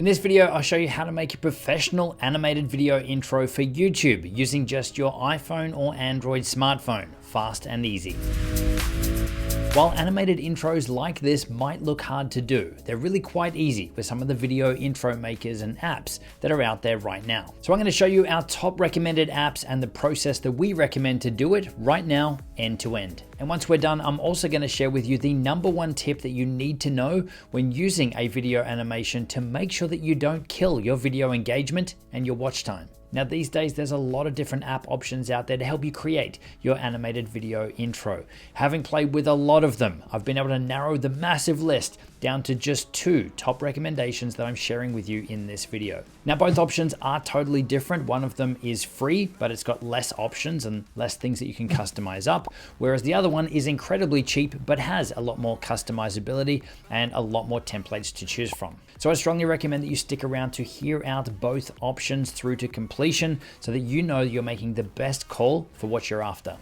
In this video, I'll show you how to make a professional animated video intro for YouTube using just your iPhone or Android smartphone, fast and easy. While animated intros like this might look hard to do, they're really quite easy with some of the video intro makers and apps that are out there right now. So I'm going to show you our top recommended apps and the process that we recommend to do it right now, end to end. And once we're done, I'm also going to share with you the #1 tip that you need to know when using a video animation to make sure that you don't kill your video engagement and your watch time. Now these days, there's a lot of different app options out there to help you create your animated video intro. Having played with a lot of them, I've been able to narrow the massive list down to just 2 top recommendations that I'm sharing with you in this video. Now both options are totally different. One of them is free, but it's got less options and less things that you can customize up, whereas the other one is incredibly cheap, but has a lot more customizability and a lot more templates to choose from. So I strongly recommend that you stick around to hear out both options through to completion so that you know you're making the best call for what you're after.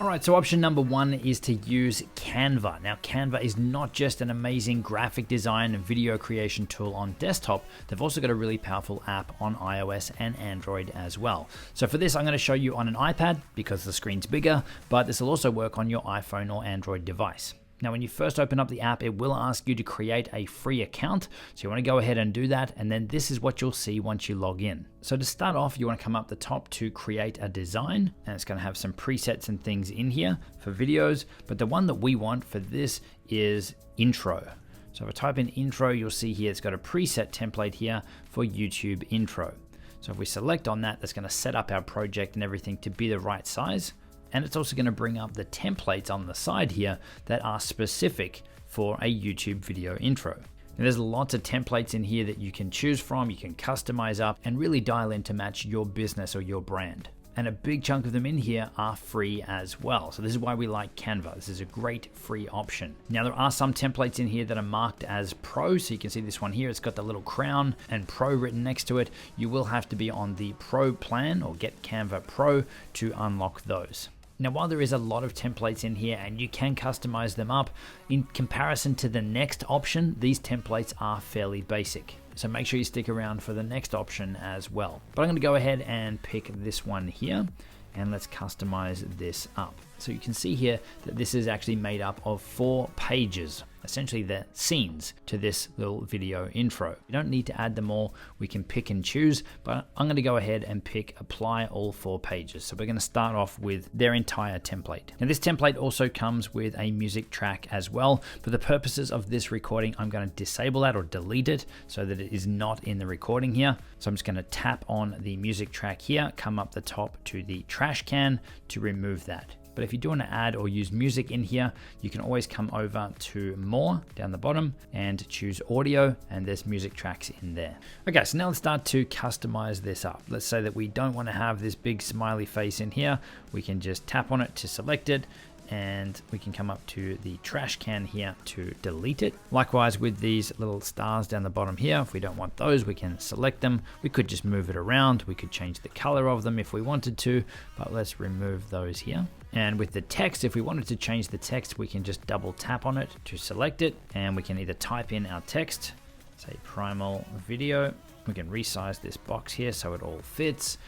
All right, so option #1 is to use Canva. Now, Canva is not just an amazing graphic design and video creation tool on desktop. They've also got a really powerful app on iOS and Android as well. So for this, I'm going to show you on an iPad because the screen's bigger, but this will also work on your iPhone or Android device. Now, when you first open up the app, it will ask you to create a free account. So you want to go ahead and do that. And then this is what you'll see once you log in. So to start off, you want to come up the top to create a design. And it's going to have some presets and things in here for videos. But the one that we want for this is intro. So if I type in intro, you'll see here it's got a preset template here for YouTube intro. So if we select on that, that's going to set up our project and everything to be the right size. And it's also going to bring up the templates on the side here that are specific for a YouTube video intro. Now, there's lots of templates in here that you can choose from, you can customize up and really dial in to match your business or your brand. And a big chunk of them in here are free as well. So this is why we like Canva. This is a great free option. Now there are some templates in here that are marked as Pro. So you can see this one here, it's got the little crown and Pro written next to it. You will have to be on the Pro plan or get Canva Pro to unlock those. Now, while there is a lot of templates in here and you can customize them up, in comparison to the next option, these templates are fairly basic. So make sure you stick around for the next option as well. But I'm going to go ahead and pick this one here and let's customize this up. So you can see here that this is actually made up of 4 pages, essentially the scenes to this little video intro. You don't need to add them all, we can pick and choose, but I'm going to go ahead and pick apply all 4 pages. So we're going to start off with their entire template. Now this template also comes with a music track as well. For the purposes of this recording, I'm going to disable that or delete it so that it is not in the recording here. So I'm just going to tap on the music track here, come up the top to the trash can to remove that. But if you do want to add or use music in here, you can always come over to more down the bottom and choose audio, and there's music tracks in there. Okay, so now let's start to customize this up. Let's say that we don't want to have this big smiley face in here. We can just tap on it to select it, and we can come up to the trash can here to delete it. Likewise with these little stars down the bottom here, if we don't want those, we can select them. We could just move it around. We could change the color of them if we wanted to, but let's remove those here. And with the text, if we wanted to change the text, we can just double tap on it to select it, and we can either type in our text, say Primal Video. We can resize this box here so it all fits.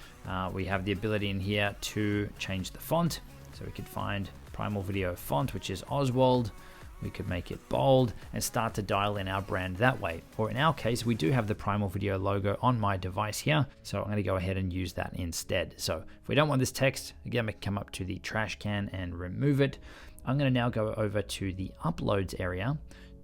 We have the ability in here to change the font, so we could find Primal Video font, which is Oswald. We could make it bold and start to dial in our brand that way. Or in our case, we do have the Primal Video logo on my device here. So I'm going to go ahead and use that instead. So if we don't want this text, again, we can come up to the trash can and remove it. I'm going to now go over to the uploads area.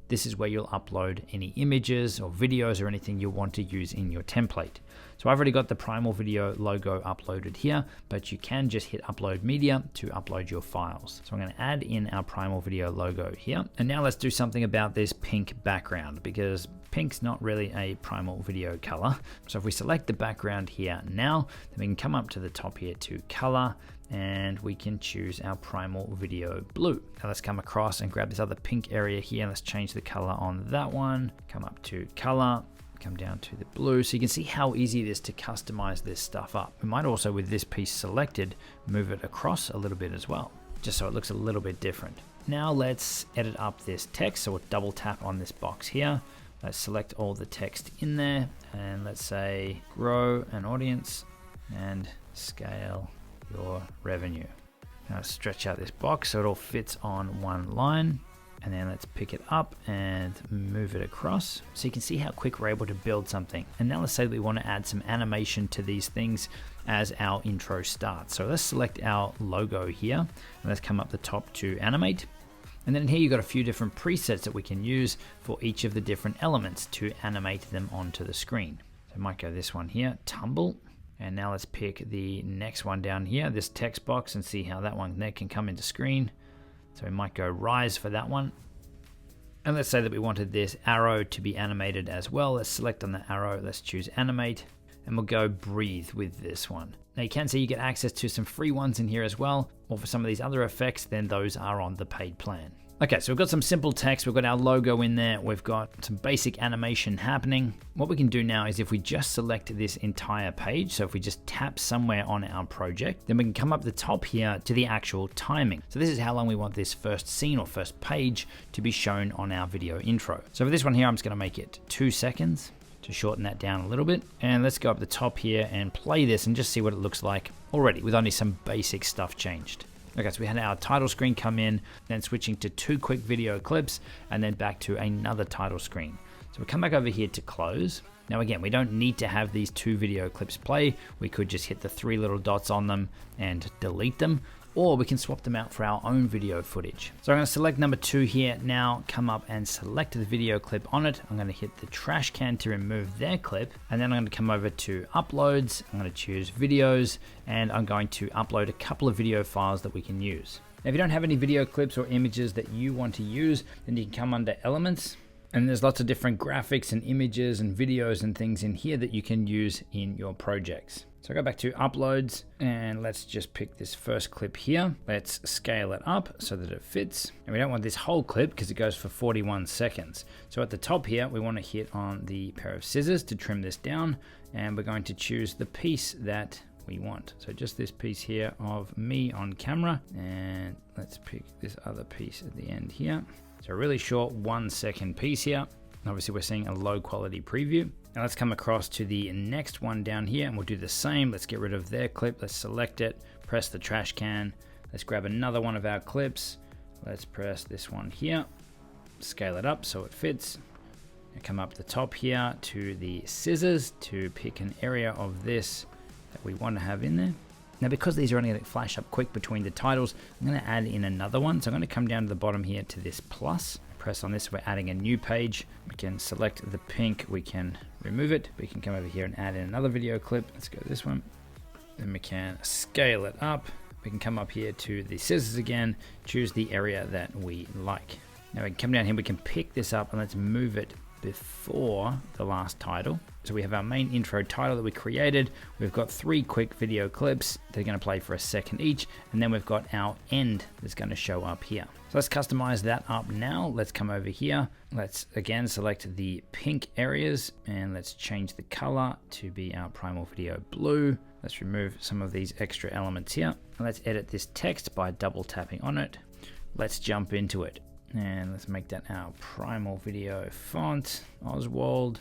This is where you'll upload any images or videos or anything you want to use in your template. So I've already got the Primal Video logo uploaded here, but you can just hit upload media to upload your files. So I'm going to add in our Primal Video logo here. And now let's do something about this pink background, because pink's not really a Primal Video color. So if we select the background here now, then we can come up to the top here to color, and we can choose our Primal Video blue. Now let's come across and grab this other pink area here. Let's change the color on that one. Come up to color, come down to the blue. So you can see how easy it is to customize this stuff up. We might also, with this piece selected, move it across a little bit as well, just so it looks a little bit different. Now let's edit up this text. So we'll double tap on this box here. Let's select all the text in there, and let's say grow an audience and scale your revenue. Now stretch out this box so it all fits on one line, and then let's pick it up and move it across. So you can see how quick we're able to build something. And now let's say that we want to add some animation to these things as our intro starts. So let's select our logo here, and let's come up the top to animate. And then here you've got a few different presets that we can use for each of the different elements to animate them onto the screen. So I might go this one here, tumble. And now let's pick the next one down here, this text box, and see how that one there can come into screen. So we might go rise for that one. And let's say that we wanted this arrow to be animated as well. Let's select on the arrow, let's choose animate, and we'll go breathe with this one. Now you can see you get access to some free ones in here as well, or for some of these other effects, then those are on the paid plan. Okay, so we've got some simple text, we've got our logo in there, we've got some basic animation happening. What we can do now is if we just select this entire page, so if we just tap somewhere on our project, then we can come up the top here to the actual timing. So this is how long we want this first scene or first page to be shown on our video intro. So for this one here, I'm just gonna make it 2 seconds to shorten that down a little bit. And let's go up the top here and play this and just see what it looks like already with only some basic stuff changed. Okay, so we had our title screen come in, then switching to 2 quick video clips, and then back to another title screen. So we come back over here to close. Now again, we don't need to have these 2 video clips play. We could just hit the 3 little dots on them and delete them, or we can swap them out for our own video footage. So I'm gonna select number 2 here now, come up and select the video clip on it. I'm gonna hit the trash can to remove their clip, and then I'm gonna come over to uploads. I'm gonna choose videos, and I'm going to upload a couple of video files that we can use. Now, if you don't have any video clips or images that you want to use, then you can come under elements, and there's lots of different graphics and images and videos and things in here that you can use in your projects. So go back to uploads, and let's just pick this first clip here. Let's scale it up so that it fits. And we don't want this whole clip because it goes for 41 seconds. So at the top here, we want to hit on the pair of scissors to trim this down, and we're going to choose the piece that we want. So just this piece here of me on camera, and let's pick this other piece at the end here. So a really short 1 second piece here. Obviously we're seeing a low quality preview. Now let's come across to the next one down here, and we'll do the same. Let's get rid of their clip. Let's select it, press the trash can. Let's grab another one of our clips. Let's press this one here, scale it up so it fits. And come up the top here to the scissors to pick an area of this that we want to have in there. Now because these are only going to flash up quick between the titles, I'm going to add in another one. So I'm going to come down to the bottom here to this plus. Press on this, we're adding a new page. We can select the pink, we can remove it. We can come over here and add in another video clip. Let's go this one. Then we can scale it up. We can come up here to the scissors again, choose the area that we like. Now we can come down here, we can pick this up, and let's move it before the last title. So we have our main intro title that we created. We've got 3 quick video clips. They're going to play for a second each. And then we've got our end that's going to show up here. So let's customize that up now. Let's come over here. Let's again select the pink areas, and let's change the color to be our primal video blue. Let's remove some of these extra elements here. And let's edit this text by double tapping on it. Let's jump into it. And let's make that our primal video font, Oswald,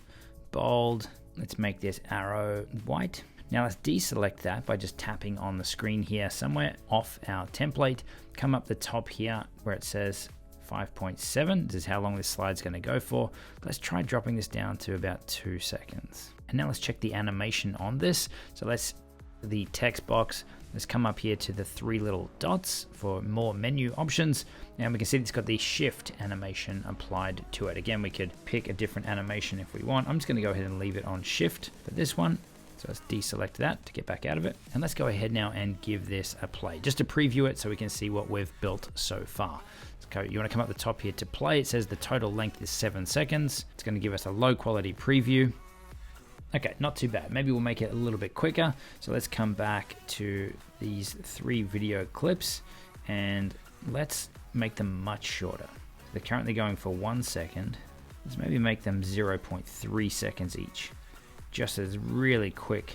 bold. Let's make this arrow white. Now let's deselect that by just tapping on the screen here somewhere off our template. Come up the top here where it says 5.7. This is how long this slide's going to go for. Let's try dropping this down to about 2 seconds. And now let's check the animation on this. So let's the text box. Let's come up here to the 3 little dots for more menu options, and we can see it's got the shift animation applied to it. Again, we could pick a different animation if we want. I'm just going to go ahead and leave it on shift for this one. So let's deselect that to get back out of it. And let's go ahead now and give this a play, just to preview it so we can see what we've built so far. So you want to come up the top here to play. It says the total length is 7 seconds. It's going to give us a low quality preview. Okay, not too bad. Maybe we'll make it a little bit quicker. So let's come back to these 3 video clips, and let's make them much shorter. They're currently going for 1 second. Let's maybe make them 0.3 seconds each, just as really quick.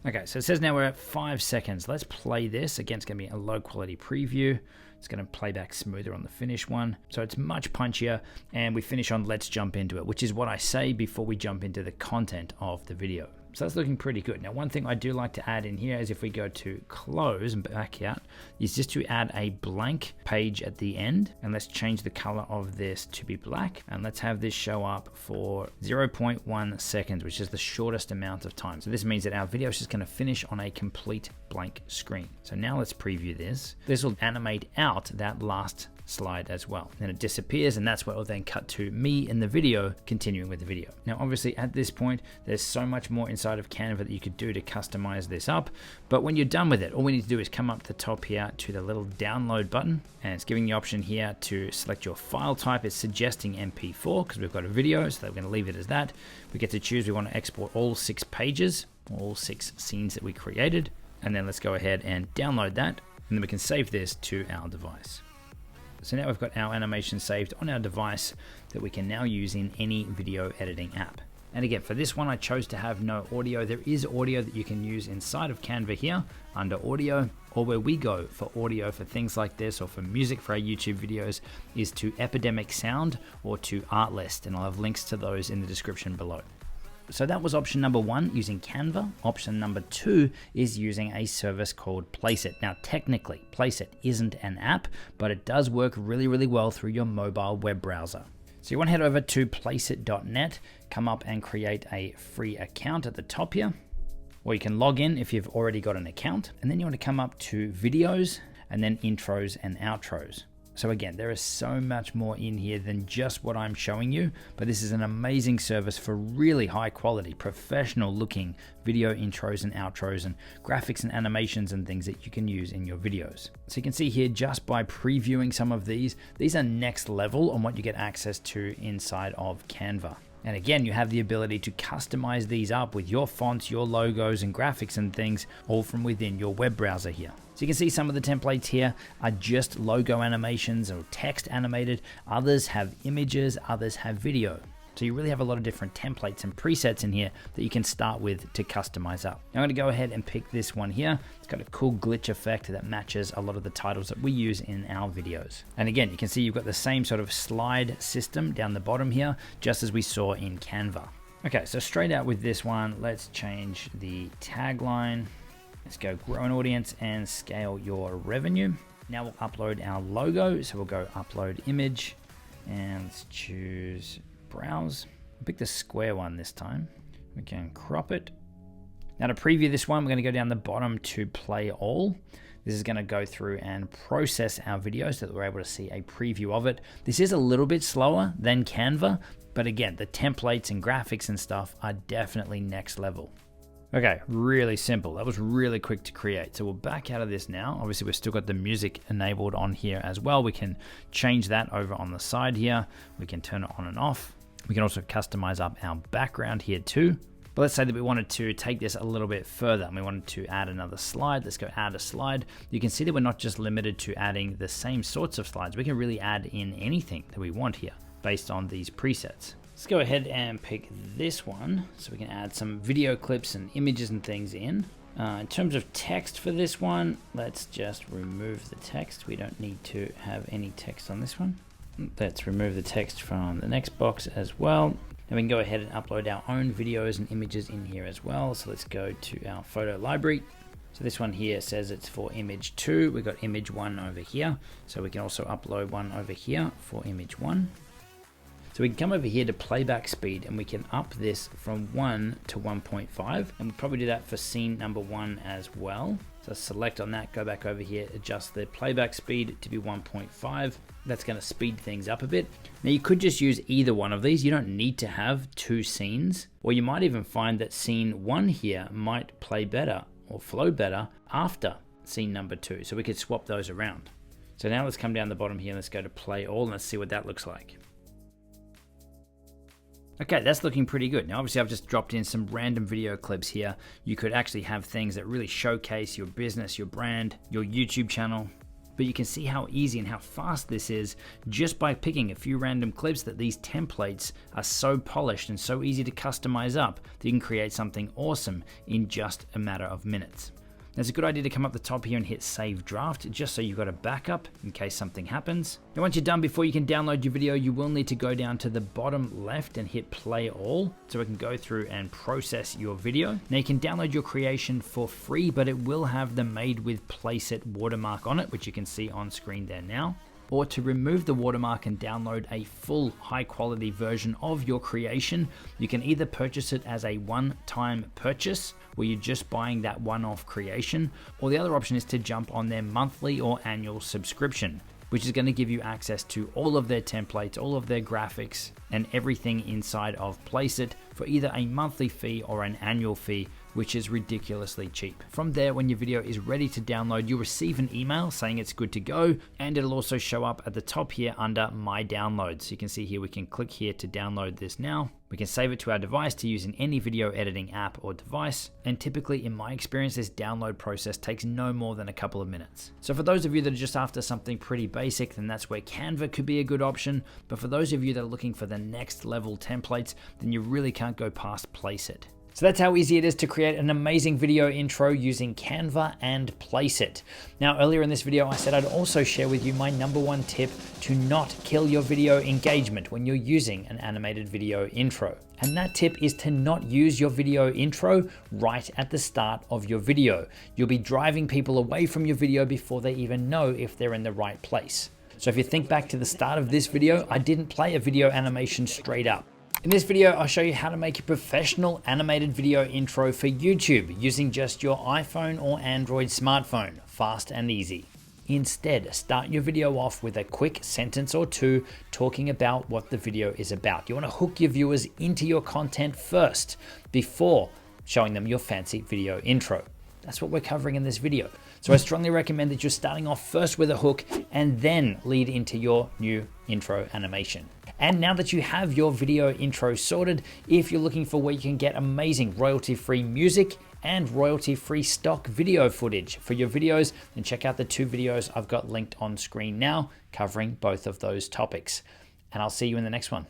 Okay, so it says now we're at 5 seconds. Let's play this. Again, it's going to be a low quality preview. It's going to play back smoother on the finish one. So it's much punchier, and we finish on let's jump into it, which is what I say before we jump into the content of the video. So that's looking pretty good. Now, one thing I do like to add in here is if we go to close and back out, is just to add a blank page at the end. And let's change the color of this to be black. And let's have this show up for 0.1 seconds, which is the shortest amount of time. So this means that our video is just going to finish on a complete blank screen. So now let's preview this. This will animate out that last slide as well. Then it disappears, and that's what will then cut to me in the video continuing with the video. Now obviously at this point there's so much more inside of Canva that you could do to customize this up, but when you're done with it, all we need to do is come up the top here to the little download button, and it's giving the option here to select your file type. It's suggesting MP4 because we've got a video, so we're going to leave it as that. We get to choose, we want to export all 6 pages, all 6 scenes that we created, and then let's go ahead and download that, and then we can save this to our device. So now we've got our animation saved on our device that we can now use in any video editing app. And again, for this one, I chose to have no audio. There is audio that you can use inside of Canva here under audio, or where we go for audio for things like this, or for music for our YouTube videos, is to Epidemic Sound or to Artlist. And I'll have links to those in the description below. So that was option number 1, using Canva. Option number 2 is using a service called Placeit. Now, technically, Placeit isn't an app, but it does work really, really well through your mobile web browser. So you want to head over to placeit.net, come up and create a free account at the top here, or you can log in if you've already got an account. And then you want to come up to videos and then intros and outros. So again, there is so much more in here than just what I'm showing you, but this is an amazing service for really high quality, professional looking video intros and outros and graphics and animations and things that you can use in your videos. So you can see here, just by previewing some of these are next level on what you get access to inside of Canva. And again, you have the ability to customize these up with your fonts, your logos and graphics and things, all from within your web browser here. So you can see some of the templates here are just logo animations or text animated. Others have images, others have video. So you really have a lot of different templates and presets in here that you can start with to customize up. Now I'm going to go ahead and pick this one here. It's got a cool glitch effect that matches a lot of the titles that we use in our videos. And again, you can see you've got the same sort of slide system down the bottom here, just as we saw in Canva. Okay, so straight out with this one, let's change the tagline. Let's go grow an audience and scale your revenue. Now we'll upload our logo. So we'll go upload image and let's choose browse. I'll pick the square one this time. We can crop it. Now to preview this one, we're going to go down the bottom to play all. This is going to go through and process our video so that we're able to see a preview of it. This is a little bit slower than Canva, but again, the templates and graphics and stuff are definitely next level. Okay, really simple. That was really quick to create. So we'll back out of this now. Obviously, we've still got the music enabled on here as well. We can change that over on the side here. We can turn it on and off. We can also customize up our background here too. But let's say that we wanted to take this a little bit further and we wanted to add another slide. Let's go add a slide. You can see that we're not just limited to adding the same sorts of slides. We can really add in anything that we want here based on these presets. Let's go ahead and pick this one so we can add some video clips and images and things in. In terms of text for this one, let's just remove the text. We don't need to have any text on this one. Let's remove the text from the next box as well. And we can go ahead and upload our own videos and images in here as well. So let's go to our photo library. So this one here says it's for image 2. We've got image 1 over here. So we can also upload one over here for image 1. So we can come over here to playback speed and we can up this from 1 to 1.5. And we'll probably do that for scene number 1 as well. So select on that, go back over here, adjust the playback speed to be 1.5. That's going to speed things up a bit. Now you could just use either one of these. You don't need to have 2 scenes, or you might even find that scene 1 here might play better or flow better after scene number 2. So we could swap those around. So now let's come down the bottom here and let's go to play all and let's see what that looks like. Okay, that's looking pretty good. Now, obviously, I've just dropped in some random video clips here. You could actually have things that really showcase your business, your brand, your YouTube channel. but you can see how easy and how fast this is just by picking a few random clips. That these templates are so polished and so easy to customize up that you can create something awesome in just a matter of minutes. Now, it's a good idea to come up the top here and hit save draft just so you've got a backup in case something happens. Now, once you're done, before you can download your video, you will need to go down to the bottom left and hit play all so it can go through and process your video. Now, you can download your creation for free, but it will have the made with Placeit watermark on it, which you can see on screen there now. Or to remove the watermark and download a full high quality version of your creation, you can either purchase it as a one-time purchase where you're just buying that one-off creation, or the other option is to jump on their monthly or annual subscription, which is going to give you access to all of their templates, all of their graphics, and everything inside of Placeit for either a monthly fee or an annual fee, which is ridiculously cheap. From there, when your video is ready to download, you'll receive an email saying it's good to go, and it'll also show up at the top here under My Downloads. You can see here we can click here to download this now. We can save it to our device to use in any video editing app or device, and typically, in my experience, this download process takes no more than a couple of minutes. So for those of you that are just after something pretty basic, then that's where Canva could be a good option, but for those of you that are looking for the next level templates, then you really can't go past Placeit. So that's how easy it is to create an amazing video intro using Canva and Placeit. Now, earlier in this video, I said I'd also share with you my #1 tip to not kill your video engagement when you're using an animated video intro. And that tip is to not use your video intro right at the start of your video. You'll be driving people away from your video before they even know if they're in the right place. So if you think back to the start of this video, I didn't play a video animation straight up. In this video, I'll show you how to make a professional animated video intro for YouTube using just your iPhone or Android smartphone, fast and easy. Instead, start your video off with a quick sentence or two talking about what the video is about. You want to hook your viewers into your content first before showing them your fancy video intro. That's what we're covering in this video. So I strongly recommend that you're starting off first with a hook and then lead into your new intro animation. And now that you have your video intro sorted, if you're looking for where you can get amazing royalty-free music and royalty-free stock video footage for your videos, then check out the 2 videos I've got linked on screen now covering both of those topics. And I'll see you in the next one.